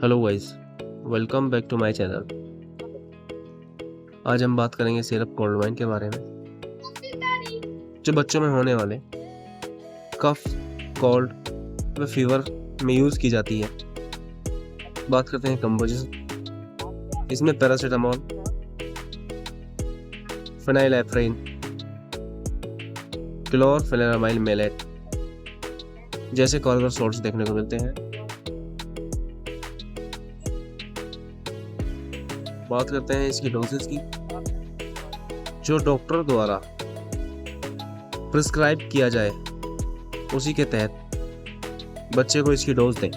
Hello guys, welcome back to my channel. आज हम बात करेंगे सिरप कोल्ड वाइन के बारे में, जो बच्चों में होने वाले कफ, कोल्ड व फीवर में यूज़ की जाती है। बात करते हैं कंपोजिशन। इसमें पैरासीटामोल, फेनाइलएफ्राइन, क्लोरफेनेरामाइल मेलेट जैसे कारगर सोर्स देखने को मिलते हैं। बात करते हैं इसकी डोजेस की। जो डॉक्टर द्वारा प्रिस्क्राइब किया जाए उसी के तहत बच्चे को इसकी डोज दें।